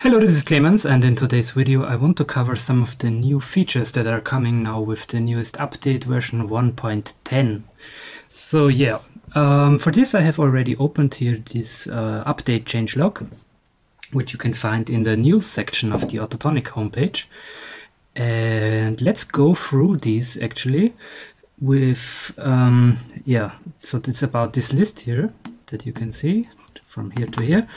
Hello, this is Clemens, and in today's video I want to cover some of the new features that are coming now with the newest update version 1.10. So yeah, for this I have already opened here this update changelog, which you can find in the news section of the AutoTonic homepage. And let's go through these actually with, so it's about this list here that you can see from here to here.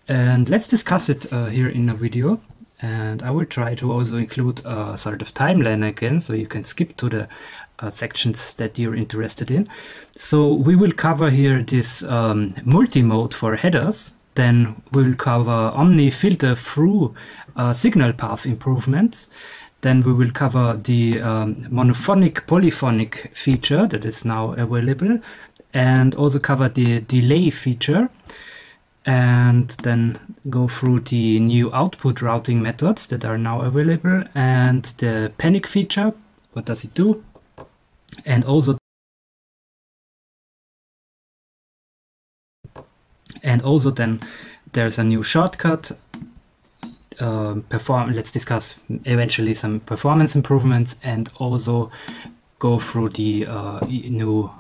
And let's discuss it here in a video, and I will try to also include a sort of timeline again, so you can skip to the sections that you're interested in. So we will cover here this multi-mode for headers, then we'll cover OMNI filter through signal path improvements, then we will cover the monophonic polyphonic feature that is now available, and also cover the delay feature, and then go through the new output routing methods that are now available, and the panic feature, what does it do, and also then there's a new shortcut. Let's discuss eventually some performance improvements, and also go through the new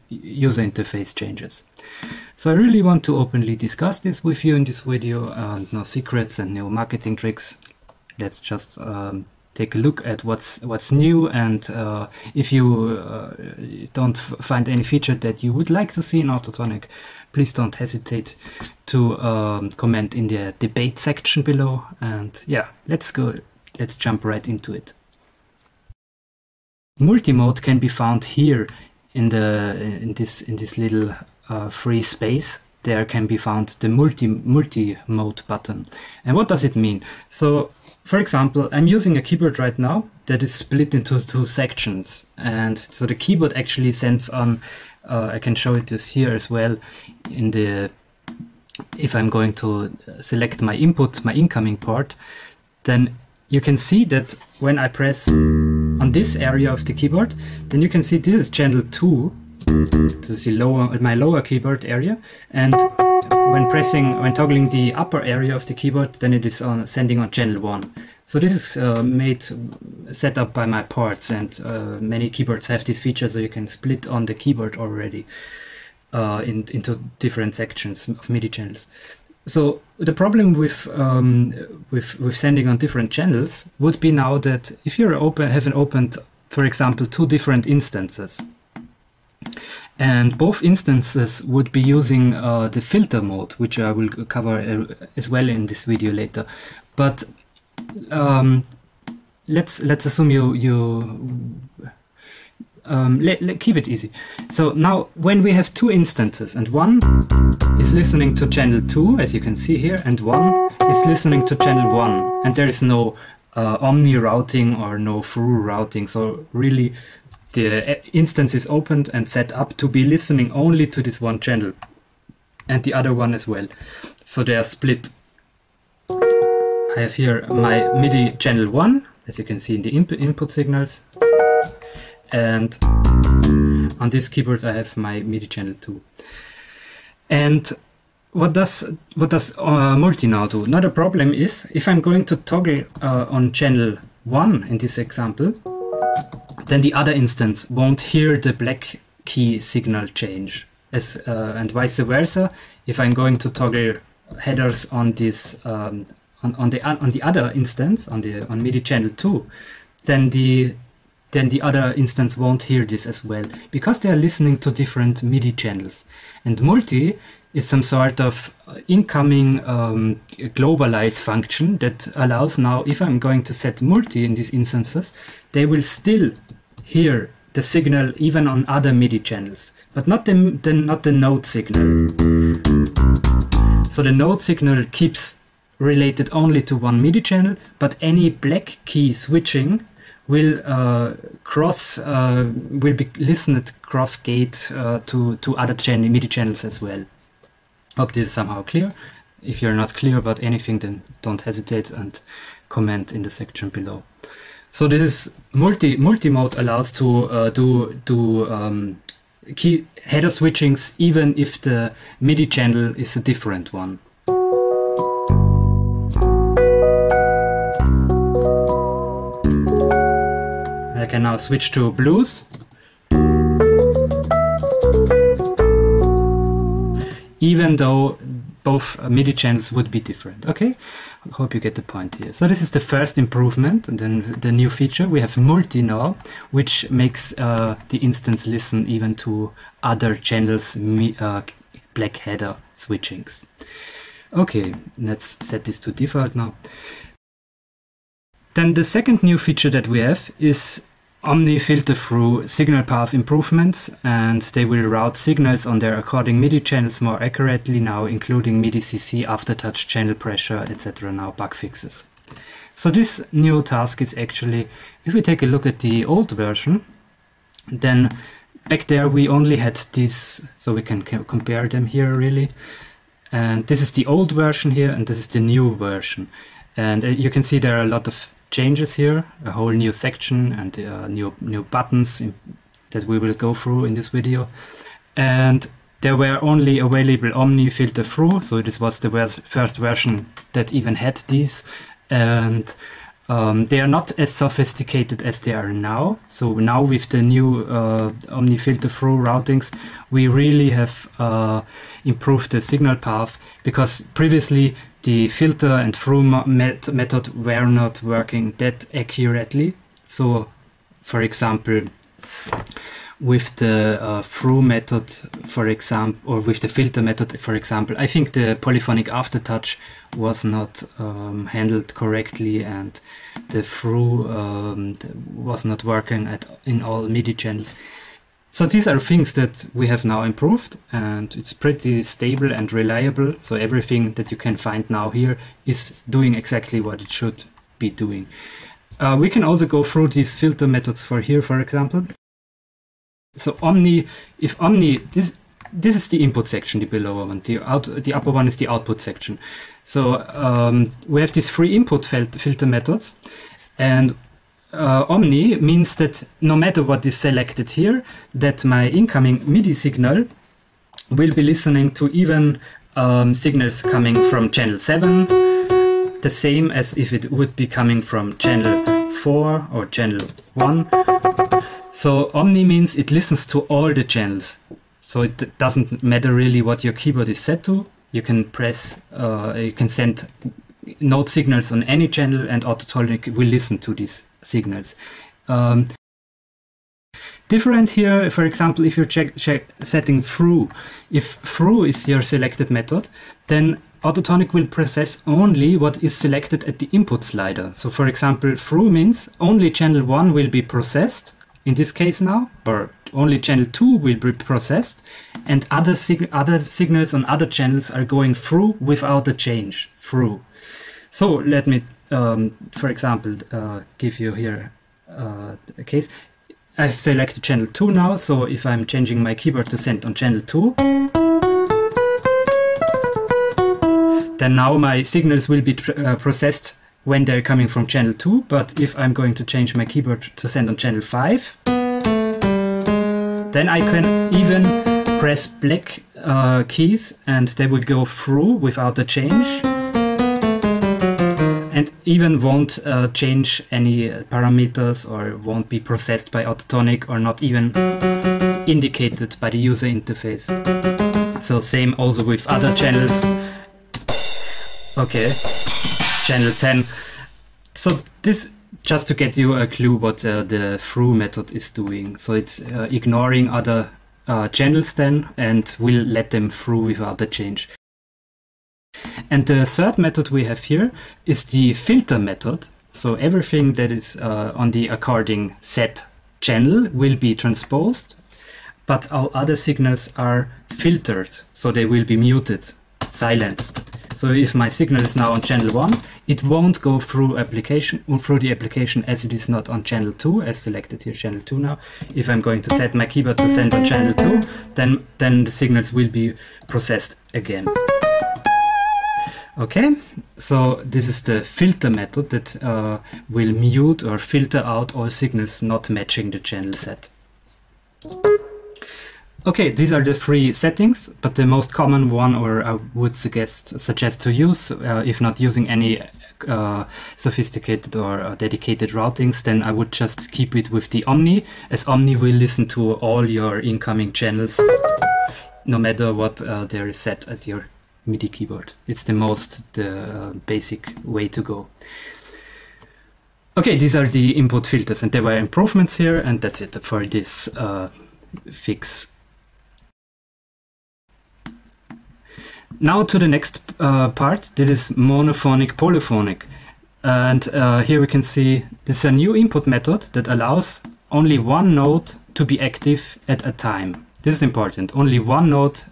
user interface changes. So I really want to openly discuss this with you in this video, and no secrets and no marketing tricks. Let's just take a look at what's new, and if you don't find any feature that you would like to see in AutoTonic, please don't hesitate to comment in the debate section below. And yeah, let's jump right into it. Multi-mode can be found here in this little free space. There can be found the multi-mode button. And what does it mean? So for example, I'm using a keyboard right now that is split into two sections, and so the keyboard actually sends on I can show it this here as well. If I'm going to select my input, my incoming port, then you can see that when I press on this area of the keyboard, then you can see this is channel 2. This is my lower keyboard area, and when toggling the upper area of the keyboard, then it is sending on channel 1. So this is set up by my ports, and many keyboards have this feature, so you can split on the keyboard already into different sections of MIDI channels. So the problem with sending on different channels would be now that if you have opened, for example, two different instances, and both instances would be using the filter mode, which I will cover as well in this video later. But let's assume keep it easy. So now when we have two instances, and one is listening to channel 2, as you can see here, and one is listening to channel 1, and there is no OMNI routing or no THRU routing, so really the instance is opened and set up to be listening only to this one channel and the other one as well. So they are split. I have here my MIDI channel 1, as you can see in the input signals, and on this keyboard I have my MIDI channel 2. And what does multi now do? Now the problem is, if I'm going to toggle on channel 1 in this example, then the other instance won't hear the black key signal change, and vice versa. If I'm going to toggle headers on this on the other instance, on MIDI channel 2, then the other instance won't hear this as well, because they are listening to different MIDI channels. And multi is some sort of incoming globalize function that allows now, if I'm going to set multi in these instances, they will still hear the signal even on other MIDI channels, but not the node signal. So the node signal keeps related only to one MIDI channel, but any black key switching will be listened cross gate to other MIDI channels as well. Hope this is somehow clear. If you're not clear about anything, then don't hesitate and comment in the section below. So this is multi-mode allows to do key header switchings even if the MIDI channel is a different one. can now switch to blues. Even though both MIDI channels would be different. Okay, I hope you get the point here. So this is the first improvement, and then the new feature. We have multi now, which makes the instance listen even to other channels' black header switchings. Okay, let's set this to default now. Then the second new feature that we have is OMNI filter through signal path improvements, and they will route signals on their according MIDI channels more accurately now, including MIDI CC, aftertouch, channel pressure, etc. now bug fixes. So this new task is actually, if we take a look at the old version, then back there we only had this, so we can compare them here really. And this is the old version here, and this is the new version. And you can see there are a lot of changes here, a whole new section and new buttons that we will go through in this video. And there were only available OMNI filter through, so this was the first version that even had these. And they are not as sophisticated as they are now. So now with the new OMNI filter through routings, we really have improved the signal path, because previously the filter and through method were not working that accurately. So, for example, with the through method, for example, or with the filter method, for example, I think the polyphonic aftertouch was not handled correctly, and the through was not working in all MIDI channels. So these are things that we have now improved, and it's pretty stable and reliable. So everything that you can find now here is doing exactly what it should be doing. We can also go through these filter methods for here, for example. So OMNI, if OMNI, this is the input section, the below one, the upper one is the output section. So we have these three input filter methods, and OMNI means that no matter what is selected here, that my incoming MIDI signal will be listening to even signals coming from channel 7, the same as if it would be coming from channel 4 or channel 1. So OMNI means it listens to all the channels. So it doesn't matter really what your keyboard is set to. You can press, you can send note signals on any channel, and AutoTonic will listen to these signals. Different here, for example, if you're setting through, if through is your selected method, then AutoTonic will process only what is selected at the input slider. So for example, through means only channel 1 will be processed, in this case now, or only channel 2 will be processed, and other signals on other channels are going through without a change, through. So let me, for example, give you here a case. I've selected channel 2 now, so if I'm changing my keyboard to send on channel 2, then now my signals will be processed when they're coming from channel 2, but if I'm going to change my keyboard to send on channel 5, then I can even press black keys and they will go through without a change, and even won't change any parameters or won't be processed by AutoTonic or not even indicated by the user interface. So same also with other channels. Okay, channel 10. So this just to get you a clue what the through method is doing. So it's ignoring other channels then and will let them through without a change. And the third method we have here is the filter method. So everything that is on the according set channel will be transposed, but our other signals are filtered, so they will be muted, silenced. So if my signal is now on channel 1, it won't go through the application as it is not on channel 2, as selected here, channel 2 now. If I'm going to set my keyboard to send on channel 2, then the signals will be processed again. Okay, so this is the filter method that will mute or filter out all signals not matching the channel set. Okay, these are the three settings, but the most common one, or I would suggest to use, if not using any sophisticated or dedicated routings, then I would just keep it with the OMNI, as OMNI will listen to all your incoming channels, no matter what there is set at your MIDI keyboard. It's the basic way to go. Okay, these are the input filters, and there were improvements here, and that's it for this fix. Now to the next part. This is monophonic, polyphonic. And here we can see this is a new input method that allows only one note to be active at a time. This is important, only one note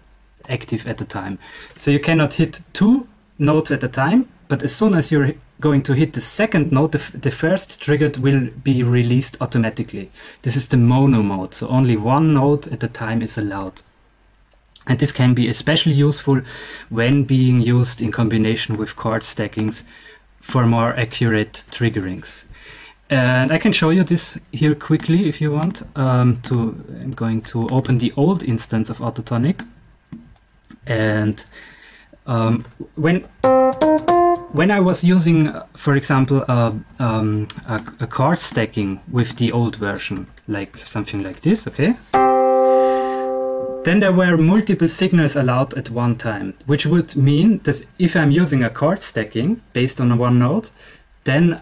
active at a time. So you cannot hit two notes at a time, but as soon as you're going to hit the second note, the first triggered will be released automatically. This is the mono mode, so only one note at a time is allowed. And this can be especially useful when being used in combination with chord stackings for more accurate triggerings. And I can show you this here quickly if you want. I'm going to open the old instance of AutoTonic. And when I was using, for example, a chord stacking with the old version, like something like this, okay? Then there were multiple signals allowed at one time, which would mean that if I'm using a chord stacking based on one note, then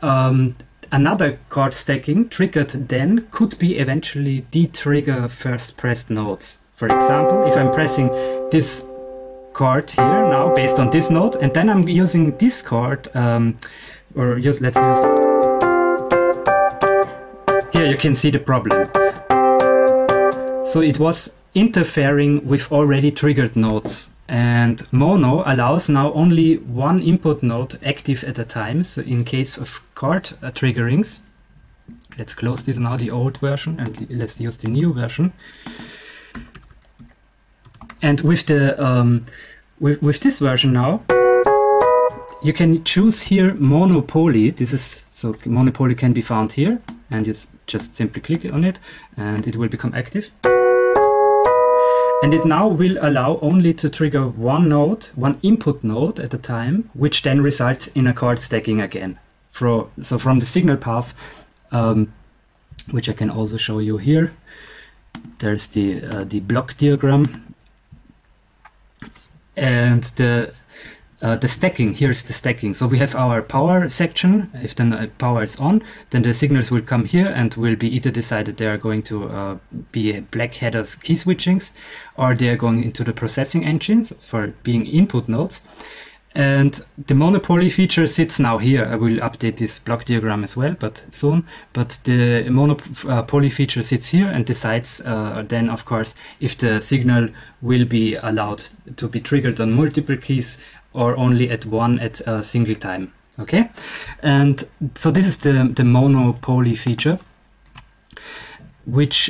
another chord stacking triggered then could be eventually de-trigger first pressed notes. For example, if I'm pressing this chord here now based on this note, and then I'm using this chord, let's use, here you can see the problem. So it was interfering with already triggered notes, and mono allows now only one input note active at a time. So in case of chord triggerings, let's close this now, the old version, and let's use the new version. And with the with this version now, you can choose here monopoly. This is, so monopoly can be found here, and you just simply click on it and it will become active. And it now will allow only to trigger one note, one input note at a time, which then results in a chord stacking again. So from the signal path, which I can also show you here, there's the block diagram. And the stacking, here's the stacking. So we have our power section. If the power is on, then the signals will come here and will be either decided they are going to be black headers key switchings, or they are going into the processing engines for being input nodes. And the monopoly feature sits now here. I will update this block diagram as well, but soon. But the monopoly feature sits here and decides then, of course, if the signal will be allowed to be triggered on multiple keys or only at one at a single time. Okay, and so this is the monopoly feature, which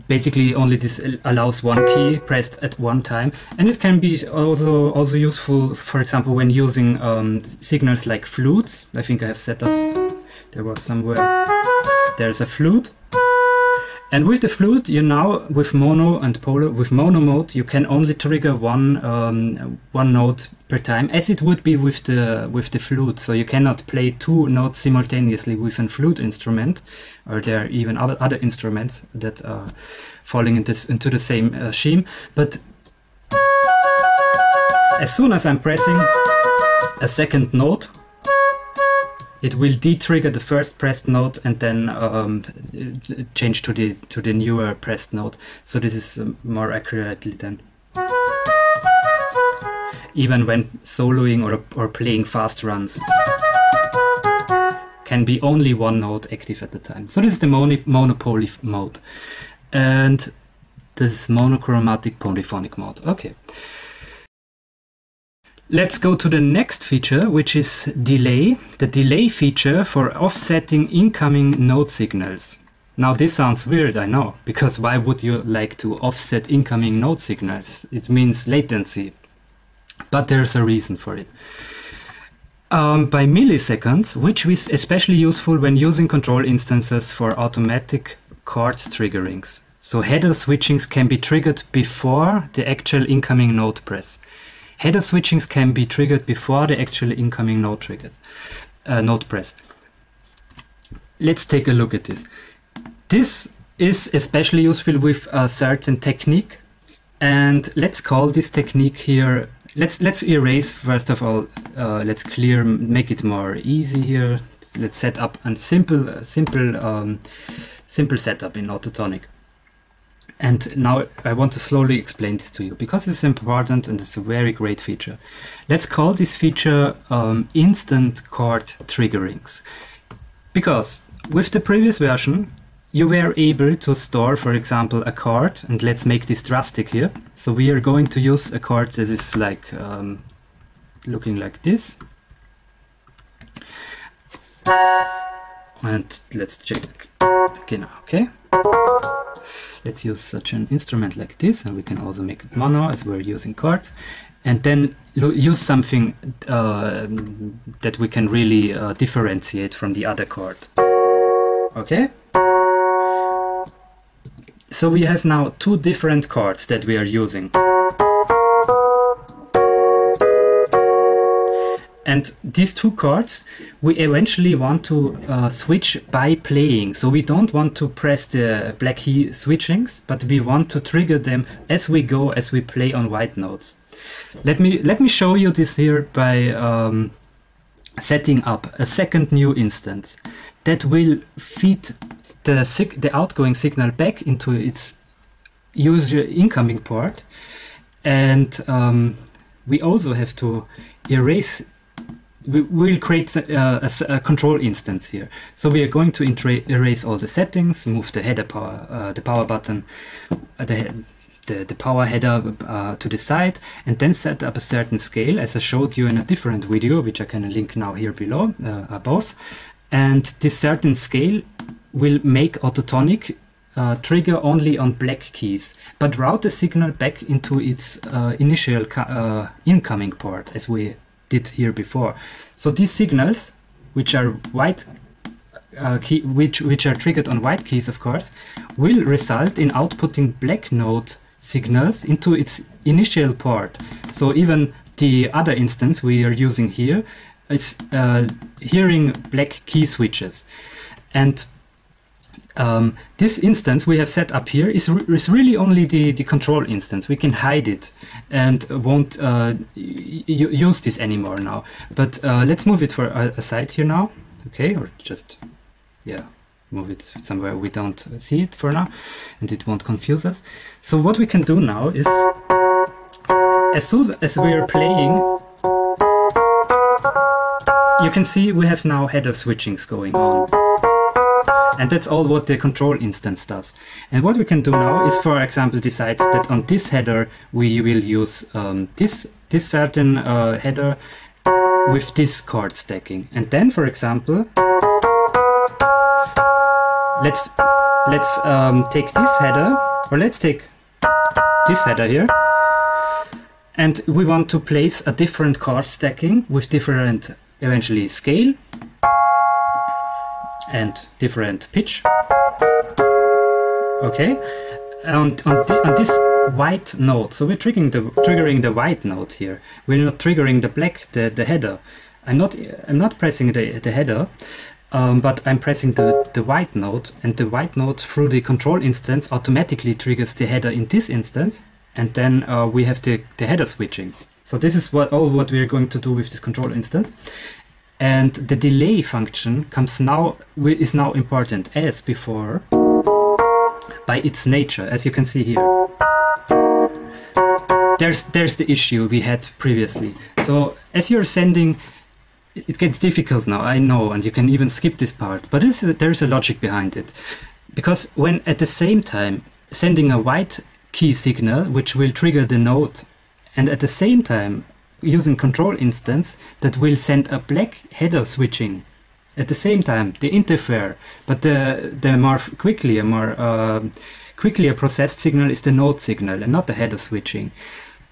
basically only this allows one key pressed at one time, and it can be also useful, for example, when using signals like flutes. I think I have set up, there was somewhere, there's a flute, and with the flute, you now with mono and polar, with mono mode, you can only trigger one note per time, as it would be with the flute. So you cannot play two notes simultaneously with a flute instrument, or there are even other instruments that are falling into the same scheme. But as soon as I'm pressing a second note, it will de-trigger the first pressed note and then change to the newer pressed note. So this is more accurately done, even when soloing or playing fast runs. Can be only one note active at the time. So this is the monopoly mode, and this is monochromatic polyphonic mode. Okay. Let's go to the next feature, which is delay. The delay feature for offsetting incoming note signals. Now this sounds weird, I know, because why would you like to offset incoming note signals? It means latency. But there's a reason for it. By milliseconds, which is especially useful when using control instances for automatic chord triggerings. So header switchings can be triggered before the actual incoming note press. Header switchings can be triggered before the actual incoming note note press. Let's take a look at this. This is especially useful with a certain technique, and let's call this technique here. Let's erase first of all. Let's clear, make it more easy here. Let's set up a simple setup in AutoTonic. And now I want to slowly explain this to you because it's important and it's a very great feature. Let's call this feature instant chord triggerings, because with the previous version you were able to store, for example, a chord, and let's make this drastic here. So we are going to use a chord that is like looking like this. And let's check again, okay? Let's use such an instrument like this, and we can also make it mono as we're using chords. And then use something that we can really differentiate from the other chord. Okay? So we have now two different chords that we are using. And these two chords, we eventually want to switch by playing. So we don't want to press the black key switchings, but we want to trigger them as we go, as we play on white notes. Let me show you this here by setting up a second new instance that will feed the outgoing signal back into its usual incoming port, and we also have to erase. We will create a control instance here. So we are going to erase all the settings, move the header power, the power button, the power header to the side, and then set up a certain scale, as I showed you in a different video, which I can link now here below, above. And this certain scale will make AutoTonic trigger only on black keys, but route the signal back into its initial incoming port, as we did here before. So these signals, which are white which are triggered on white keys, of course, will result in outputting black note signals into its initial port. So even the other instance we are using here is hearing black key switches. And this instance we have set up here is really only the control instance. We can hide it and won't use this anymore now. But let's move it aside here now, okay? Or just, yeah, move it somewhere we don't see it for now, and it won't confuse us. So what we can do now is, as soon as we are playing, you can see we have now header switchings going on. And that's all what the control instance does. And what we can do now is, for example, decide that on this header we will use this certain header with this chord stacking. And then, for example, let's take this header, or let's take this header here, and we want to place a different chord stacking with different, eventually, scale and different pitch. Okay, and on this white note, so we're triggering the white note here. We're not triggering the black, the header. I'm not pressing the header, but I'm pressing the white note, and the white note through the control instance automatically triggers the header in this instance, and then we have the header switching. So this is all what we're going to do with this control instance. And the delay function is now important as before by its nature, as you can see here. There's the issue we had previously. So as you're sending, it gets difficult now, I know, and you can even skip this part, but there's a logic behind it. Because when at the same time sending a white key signal, which will trigger the note, and at the same time using control instance that will send a black header switching at the same time, they interfere, but the more quickly processed signal is the note signal and not the header switching.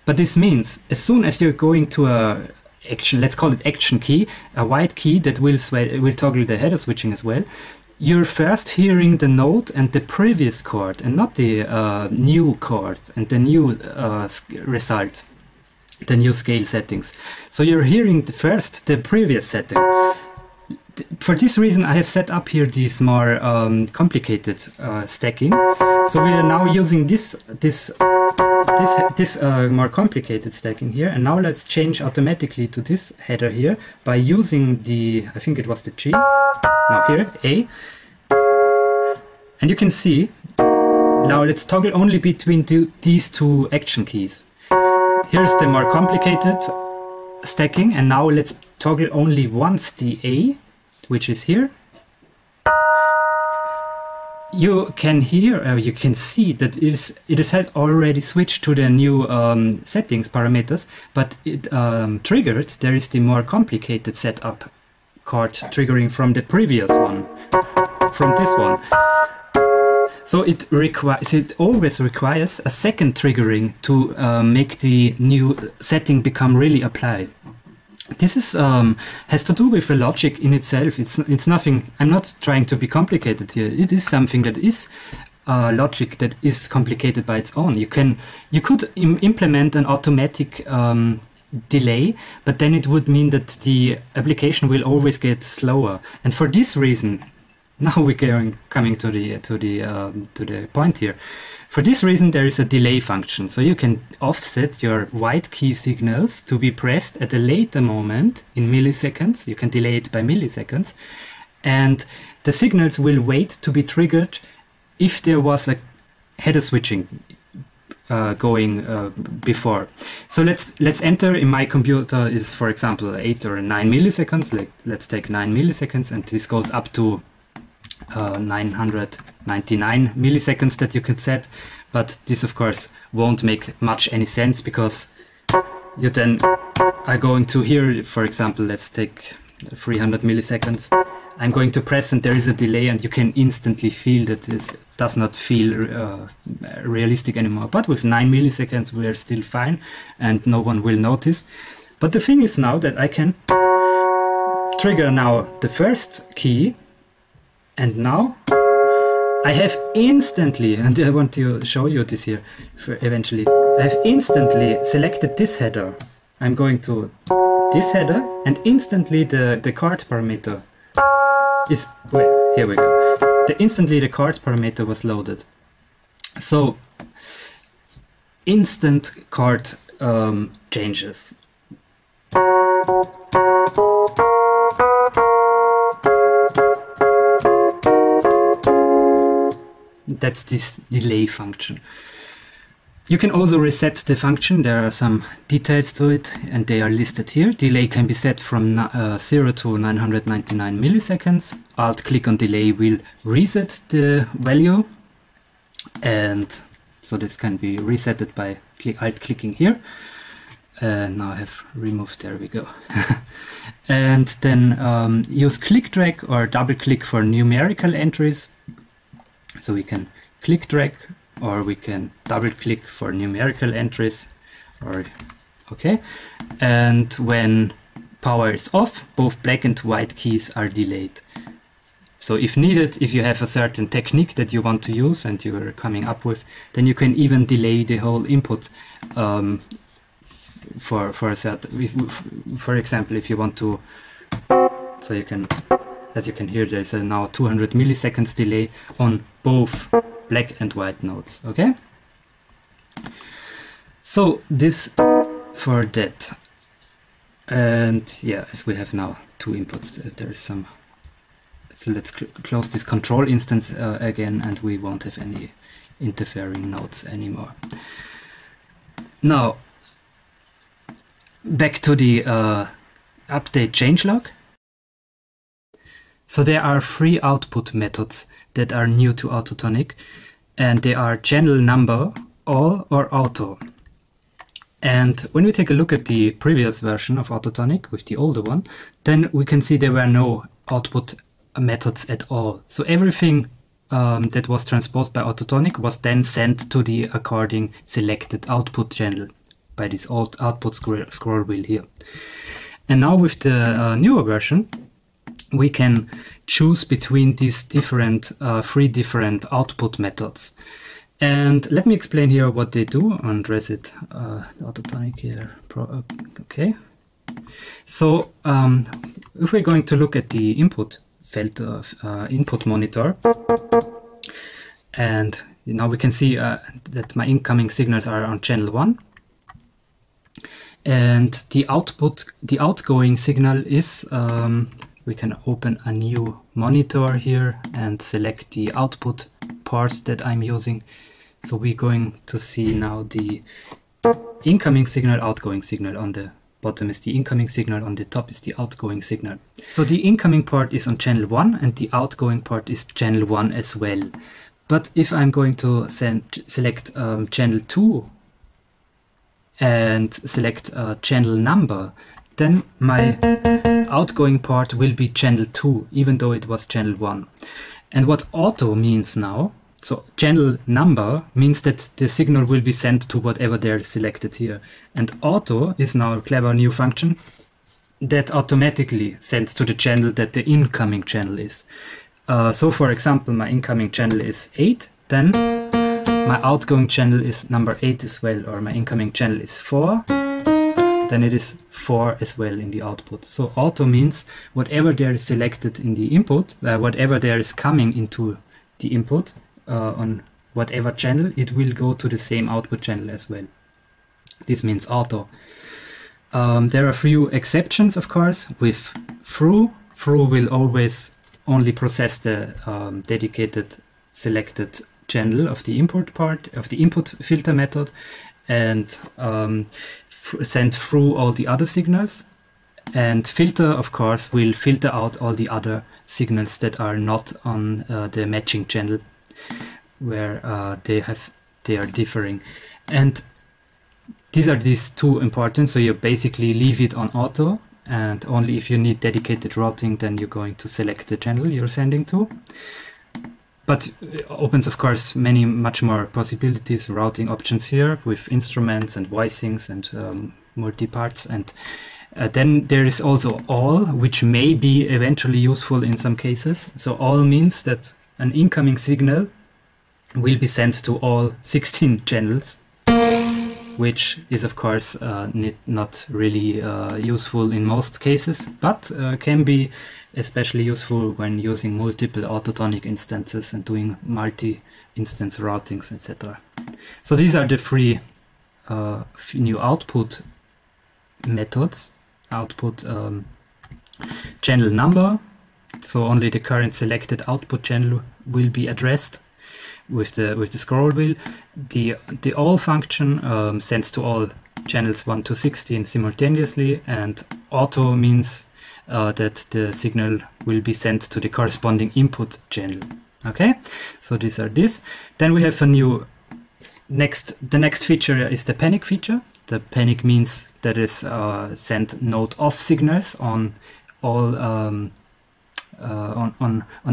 But this means as soon as you're going to a action, let's call it action key, a white key that will toggle the header switching as well, you're first hearing the note and the previous chord and not the new chord and the new result. the new scale settings. So you're hearing the previous setting. For this reason, I have set up here this more complicated stacking. So we are now using this more complicated stacking here. And now let's change automatically to this header here by using the, I think it was the G. Now here, A. And you can see, now let's toggle only between these two action keys. Here's the more complicated stacking, and now let's toggle only once the A, which is here. You can hear, you can see that it has already switched to the new settings parameters, but it triggered, there is the more complicated setup chord triggering from the previous one, from this one. So it always requires a second triggering to make the new setting become really applied. This is has to do with the logic in itself. It's nothing. I'm not trying to be complicated here. It is something that is logic that is complicated by its own. You could implement an automatic delay, but then it would mean that the application will always get slower. And for this reason, now we're coming to the point here. For this reason, there is a delay function. So you can offset your white key signals to be pressed at a later moment in milliseconds. You can delay it by milliseconds. And the signals will wait to be triggered if there was a header switching going before. So let's enter. In my computer is, for example, 8 or 9 milliseconds. Let's take 9 milliseconds, and this goes up to 999 milliseconds that you can set, but this of course won't make much any sense, because you then are going to here, for example, let's take 300 milliseconds. I'm going to press and there is a delay, and you can instantly feel that this does not feel realistic anymore. But with 9 milliseconds we are still fine and no one will notice. But the thing is now that I can trigger now the first key. And now I have instantly, and I want to show you this here eventually, I have instantly selected this header. I'm going to this header, and instantly the chord parameter is, wait, here we go. Instantly the chord parameter was loaded. So instant chord changes. That's this delay function. You can also reset the function. There are some details to it, and they are listed here. Delay can be set from 0 to 999 milliseconds. Alt-click on delay will reset the value, and so this can be resetted by alt-clicking here. Now I have removed, there we go. And then use click drag or double click for numerical entries. So we can click drag, or we can double click for numerical entries, or okay. And when power is off, both black and white keys are delayed. So if needed, if you have a certain technique that you want to use and you're coming up with, then you can even delay the whole input for a certain, for example, if you want to, so you can, as you can hear, there's a now 200 milliseconds delay on both black and white notes, okay? So this for that. And yeah, as we have now two inputs, there is some, so let's close this control instance again, and we won't have any interfering notes anymore. Now, back to the update changelog. So there are three output methods that are new to AutoTonic, and they are channel number, all, or auto. And when we take a look at the previous version of AutoTonic with the older one, then we can see there were no output methods at all. So everything that was transposed by AutoTonic was then sent to the according selected output channel by this output scroll wheel here. And now with the newer version, we can choose between these different three different output methods. And let me explain here what they do on Reset AutoTonic here. Okay. So if we're going to look at the input filter input monitor, and now we can see that my incoming signals are on channel 1, and the outgoing signal is we can open a new monitor here and select the output part that I'm using. So we're going to see now the incoming signal, outgoing signal. On the bottom is the incoming signal, on the top is the outgoing signal. So the incoming part is on channel 1 and the outgoing part is channel 1 as well. But if I'm going to select channel 2 and select channel number, then my outgoing part will be channel 2, even though it was channel 1. And what auto means now, so channel number means that the signal will be sent to whatever they're selected here. And auto is now a clever new function that automatically sends to the channel that the incoming channel is. So for example, my incoming channel is 8, then my outgoing channel is number 8 as well, or my incoming channel is 4, then it is 4 as well in the output. So auto means whatever there is selected in the input, whatever there is coming into the input on whatever channel, it will go to the same output channel as well. This means auto. There are a few exceptions, of course, with THRU. THRU will always only process the dedicated selected channel of the input part of the input filter method, and send through all the other signals. And filter, of course, will filter out all the other signals that are not on the matching channel, where they are differing. And these two important, so you basically leave it on auto, and only if you need dedicated routing, then you're going to select the channel you're sending to. But it opens, of course, much more possibilities, routing options here with instruments and voicings and multi-parts. And then there is also all, which may be eventually useful in some cases. So all means that an incoming signal will be sent to all 16 channels, which is, of course, not really useful in most cases, but can be especially useful when using multiple AutoTonic instances and doing multi-instance routings, etc. So these are the three new output methods. Output channel number, so only the current selected output channel will be addressed with the scroll wheel. The all function sends to all channels 1 to 16 simultaneously, and auto means that the signal will be sent to the corresponding input channel. Okay, so these are this. Then we have a new the next feature is the panic feature. The panic means that is send node off signals on all on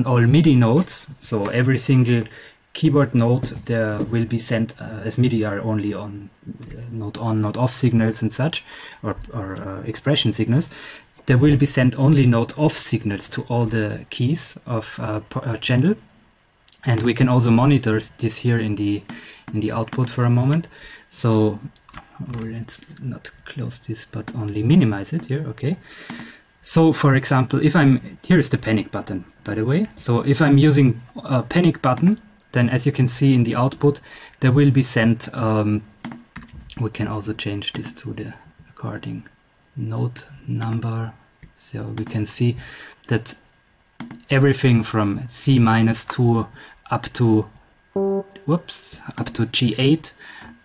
all MIDI nodes. So every single keyboard node there will be sent as MIDI are only on node off signals and such, or expression signals. There will be sent only node off signals to all the keys of a channel, and we can also monitor this here in the output for a moment. So let's not close this, but only minimize it here. Okay. So for example, if here is the panic button, by the way. So if I'm using a panic button, then as you can see in the output, there will be sent, we can also change this to the according node number. So we can see that everything from C-2 up to G8,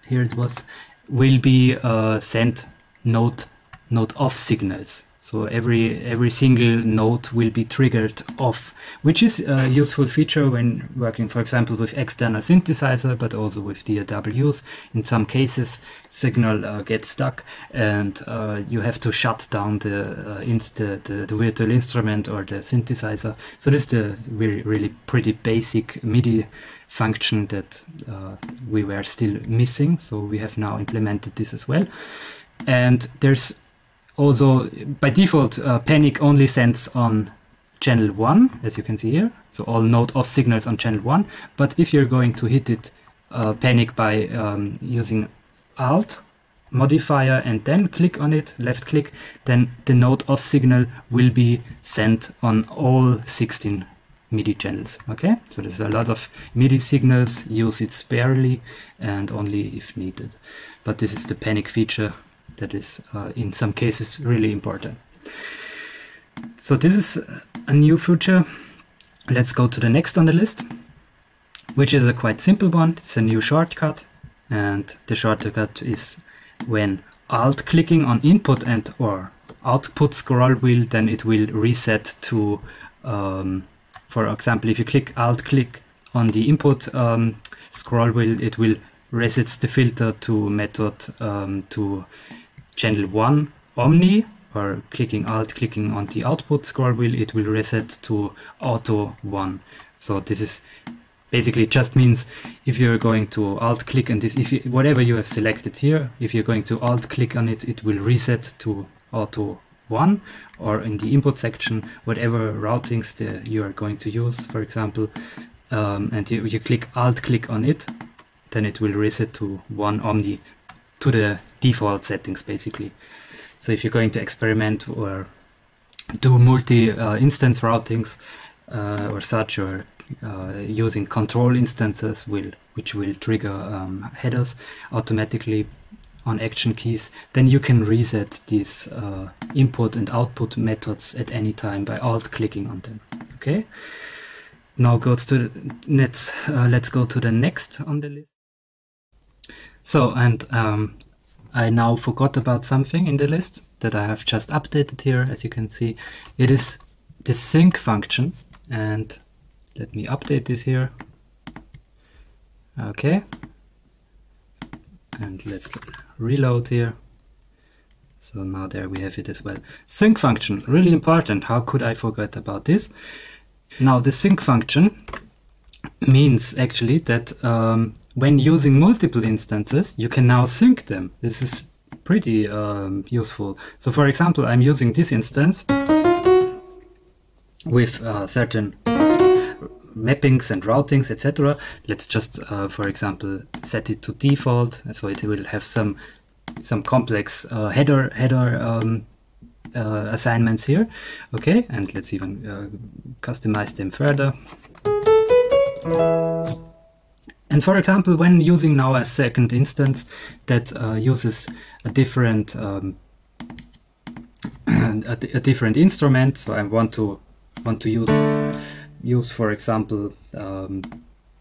here it was, will be sent node off signals. So every single node will be triggered off, which is a useful feature when working, for example, with external synthesizer, but also with DAWs. In some cases, signal gets stuck, and you have to shut down the virtual instrument or the synthesizer. So this is the really pretty basic MIDI function that we were still missing. So we have now implemented this as well. And there's also, by default, panic only sends on channel 1, as you can see here. So all node off signals on channel 1. But if you're going to hit it panic by using Alt modifier and then click on it, left click, then the node of signal will be sent on all 16 MIDI channels. Okay, so there's a lot of MIDI signals, use it sparingly and only if needed. But this is the panic feature that is in some cases really important. So this is a new feature. Let's go to the next on the list, which is a quite simple one. It's a new shortcut, and the shortcut is when alt clicking on input and or output scroll wheel, then it will reset to for example, if you click alt click on the input scroll wheel, it will resets the filter to method to channel 1 OMNI, or clicking alt clicking on the output scroll wheel, it will reset to auto 1. So this is basically just means if you're going to alt click on this, if you, whatever you have selected here, if you're going to alt click on it, it will reset to auto 1, or in the input section, whatever routings you are going to use, for example, and you click alt click on it, then it will reset to 1 OMNI, to the default settings basically. So if you're going to experiment or do multi-instance routings or such, or using control instances which will trigger headers automatically on action keys, then you can reset these input and output methods at any time by alt clicking on them. Okay. Now let's go to the next on the list. So, and I now forgot about something in the list that I have just updated here. As you can see, it is the sync function, and let me update this here. Okay, and let's reload here. So now there we have it as well. Sync function, really important. How could I forget about this? Now the sync function means actually that when using multiple instances, you can now sync them. This is pretty useful. So for example, I'm using this instance with certain mappings and routings, etc. Let's just, for example, set it to default, so it will have some complex header assignments here. Okay, and let's even customize them further. And for example, when using now a second instance that uses a different different instrument, so I want to use for example,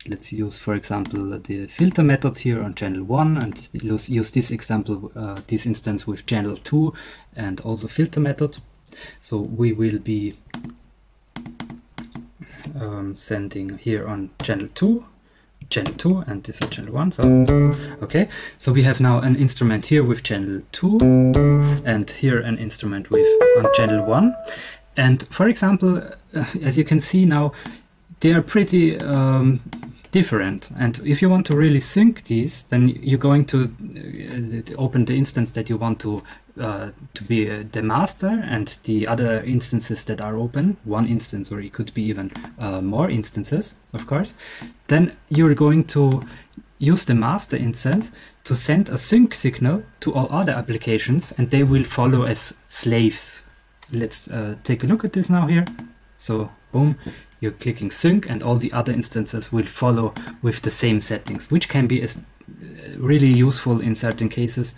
let's use for example the filter method here on channel 1, and use this example, this instance with channel 2 and also filter method. So we will be sending here on channel 2, and this is channel 1. So okay, so we have now an instrument here with channel 2 and here an instrument with on channel 1. And for example, as you can see now, they are pretty different. And if you want to really sync these, then you're going to open the instance that you want to be the master, and the other instances that are open, one instance, or it could be even more instances, of course. Then you're going to use the master instance to send a sync signal to all other applications, and they will follow as slaves. Let's take a look at this now here. So boom, you're clicking sync, and all the other instances will follow with the same settings, which can be really useful in certain cases.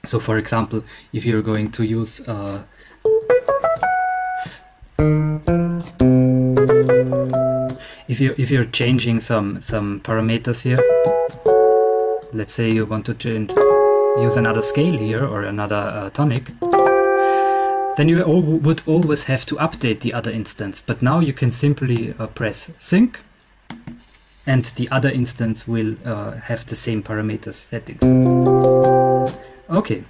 So for example, if you're going to use if you're changing some parameters here, let's say you want to use another scale here or another tonic, then you would always have to update the other instance. But now you can simply press sync, and the other instance will have the same parameter settings. Okay,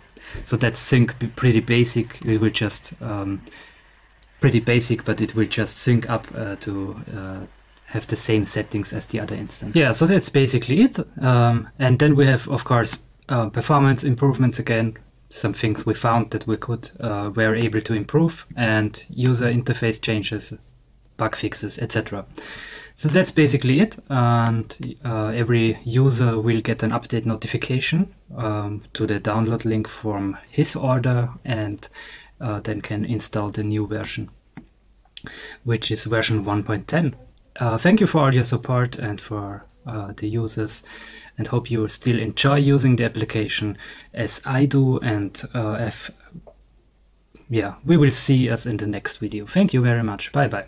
so that's sync, pretty basic. It will just pretty basic, but it will just sync up to have the same settings as the other instance. Yeah, so that's basically it. And then we have, of course, performance improvements again. Some things we found that we were able to improve, and user interface changes, bug fixes, etc. So that's basically it, and every user will get an update notification to the download link from his order, and then can install the new version, which is version 1.10. Thank you for all your support and for the users, and hope you still enjoy using the application as I do, and we will see us in the next video. Thank you very much. Bye bye.